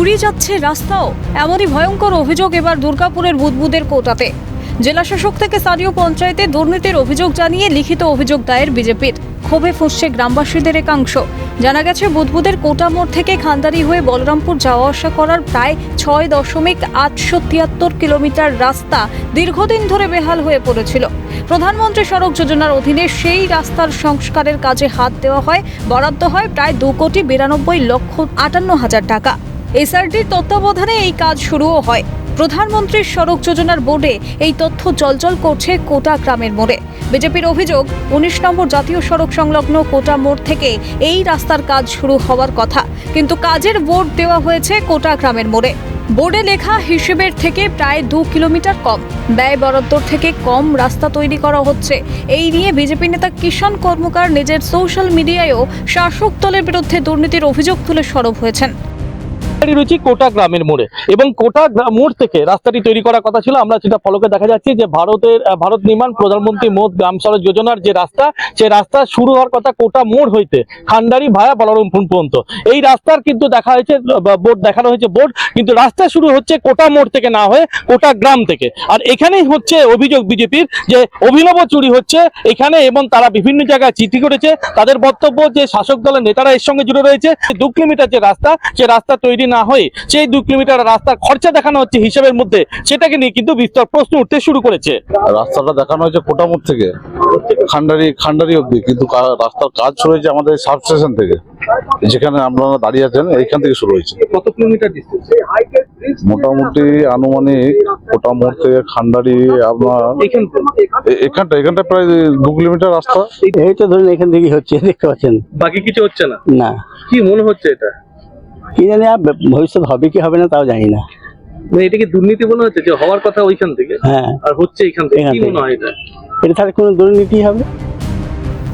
চুরি যাচ্ছে রাস্তাও, এমনই ভয়ঙ্কর অভিযোগ এবার দুর্গাপুরের বুদবুদের কোটাতে। জেলাশাসক থেকে স্থানীয় পঞ্চায়েতে দুর্নীতির অভিযোগ জানিয়ে লিখিত অভিযোগ দায়ের বিজেপির। ক্ষোভে ফুঁসছে গ্রামবাসীদের একাংশ। জানা গেছে বুদবুদের কোটা মোড় থেকে খান্দারি হয়ে বলরামপুর যাওয়া আসা করার প্রায় 6.873 কিলোমিটার রাস্তা দীর্ঘদিন ধরে বেহাল হয়ে পড়েছিল। প্রধানমন্ত্রী সড়ক যোজনার অধীনে সেই রাস্তার সংস্কারের কাজে হাত দেওয়া হয়। বরাদ্দ হয় প্রায় 2,92,58,000 টাকা। এসআরডির তত্ত্বাবধানে এই কাজ শুরুও হয়। প্রধানমন্ত্রীর সড়ক যোজনার বোর্ডে এই তথ্য জলজল করছে কোটা গ্রামের মোড়ে। বিজেপির অভিযোগ, 19 নম্বর জাতীয় সড়ক সংলগ্ন কোটা মোড় থেকে এই রাস্তার কাজ শুরু হওয়ার কথা, কিন্তু কাজের বোর্ড দেওয়া হয়েছে কোটা গ্রামের মোড়ে। বোর্ডে লেখা হিসেবের থেকে প্রায় 2 কিলোমিটার কম, ব্যয় বরাদ্দর থেকে কম রাস্তা তৈরি করা হচ্ছে। এই নিয়ে বিজেপি নেতা কিষণ কর্মকার নিজের সোশ্যাল মিডিয়ায়ও শাসক দলের বিরুদ্ধে দুর্নীতির অভিযোগ তুলে সরব হয়েছেন। রয়েছে কোটা গ্রামের মোড়ে এবং কোটা মোড় থেকে রাস্তাটি তৈরি করার কথা ছিল। আমরা যেটা ফলকে দেখা যাচ্ছে যে ভারত নির্মাণ প্রধানমন্ত্রী মোদ গ্রাম সড়ক যোজনার যে রাস্তা, সেই রাস্তা শুরু হওয়ার কথা কোটা মোড় হইতে খান্ডারি ভায়া বলরামপুর পর্যন্ত। এই রাস্তার কিন্তু দেখা হয়েছে বোর্ড, দেখানো হয়েছে বোর্ড, কিন্তু রাস্তা শুরু হচ্ছে কোটা মোড় থেকে না হয়ে কোটা গ্রাম থেকে। আর এখানেই হচ্ছে অভিযোগ বিজেপির যে অভিনব চুরি হচ্ছে এখানে, এবং তারা বিভিন্ন জায়গায় চিঠি করেছে। তাদের বক্তব্য যে শাসক দলের নেতারা এর সঙ্গে জুড়ে রয়েছে। 2 কিলোমিটার যে রাস্তা, সে রাস্তা তৈরি না হয়ে সেই 2 কিলোমিটার রাস্তার খরচা দেখানো হচ্ছে হিসেবের মধ্যে, সেটাকে নিয়ে কিন্তু বিস্তর প্রশ্ন উঠতে শুরু করেছে। রাস্তাটা দেখানো হয়েছে কোটামোড় থেকে খান্ডারি অব্দি, কিন্তু রাস্তার কাজ শুরু হয়েছে আমাদের সাবস্টেশন থেকে, যেখানে আপনারা দাঁড়িয়ে আছেন এইখান থেকে শুরু হয়েছে। কত কিলোমিটার ডিস্টেন্স? মোটামুটি আনুমানিক কোটামোড় থেকে খান্ডারি আপনার এখানটা প্রায় 2 কিলোমিটার রাস্তা। এই তো ধরুন এখান থেকে হচ্ছে, দেখতে পাচ্ছেন। বাকি কিছু হচ্ছে না? না। কি মনে হচ্ছে এটা? কি জানি, ভবিষ্যৎ হবে কি হবে না তাও জানি না। মানে এটা কি দুর্নীতি মনে হচ্ছে যে হওয়ার কথা ওইখান থেকে, হ্যাঁ, আর হচ্ছে এখান থেকে? কি মনে হয় এটা? এটা তাহলে কোনো দুর্নীতি হবে?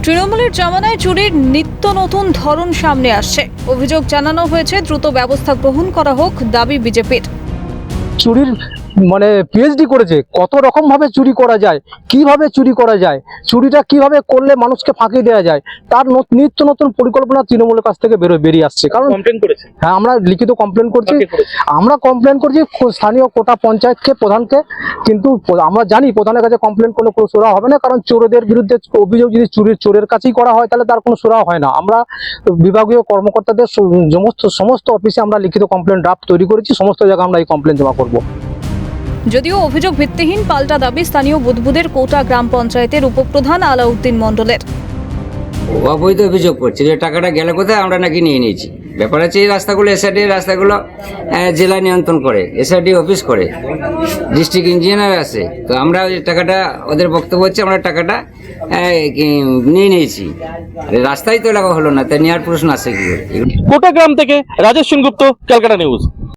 তৃণমূলের জামানায় চুরির নিত্য নতুন ধরন সামনে আসছে। অভিযোগ জানানো হয়েছে, দ্রুত ব্যবস্থা গ্রহণ করা হোক দাবি বিজেপির। চুরির পিএইচডি করেছে, কত রকম ভাবে চুরি করা যায়, কিভাবে চুরি করা যায়, চুরিটা কিভাবে করলে মানুষকে ফাঁকি দেওয়া যায়, তার নিত্য নতুন পরিকল্পনা তৃণমূলের কাছ থেকে বেরিয়ে আসছে। কারণ কমপ্লেন করেছে। হ্যাঁ, আমরা লিখিত কমপ্লেন করছি। আমরা কমপ্লেন করছি স্থানীয় কোটা পঞ্চায়েতকে, প্রধানকে, কিন্তু আমরা জানি প্রধানের কাছে কমপ্লেন করলে কোনো সুরা হবে না, কারণ চোরদের বিরুদ্ধে অভিযোগ যদি চোরের কাছেই করা হয় তাহলে তার কোনো সুরা হয় না। আমরা বিভাগীয় কর্মকর্তাদের সমস্ত অফিসে আমরা লিখিত কমপ্লেন ড্রাফট তৈরি করেছি, সমস্ত জায়গায় আমরা এই কমপ্লেন জমা করব। যদিও অভিযোগ ভিত্তিহীন, পাল্টা দাবি স্থানীয় বুদবুদের কোটা গ্রাম পঞ্চায়েতের উপপ্রধান আলাউদ্দিন মণ্ডলের। অবৈধ অভিযোগ করছে যে টাকাটা গেলে কোথায়, আমরা নাকি নিয়ে নিয়েছি। ব্যাপার আছে এই রাস্তাগুলো, এসআরডি রাস্তাগুলো জেলা নিয়ন্ত্রণ করে, এসআরডি অফিস করে, ডিস্ট্রিক্ট ইঞ্জিনিয়ার আছে। তো আমরা ওই টাকাটা, ওদের বক্তব্য হচ্ছে আমরা টাকাটা নিয়ে নিয়েছি। রাস্তায় তো লাগা হলো না, তাই নেওয়ার প্রশ্ন আসে কি করে? কোটা গ্রাম থেকে রাজেশ সেনগুপ্ত, ক্যালকাটা নিউজ।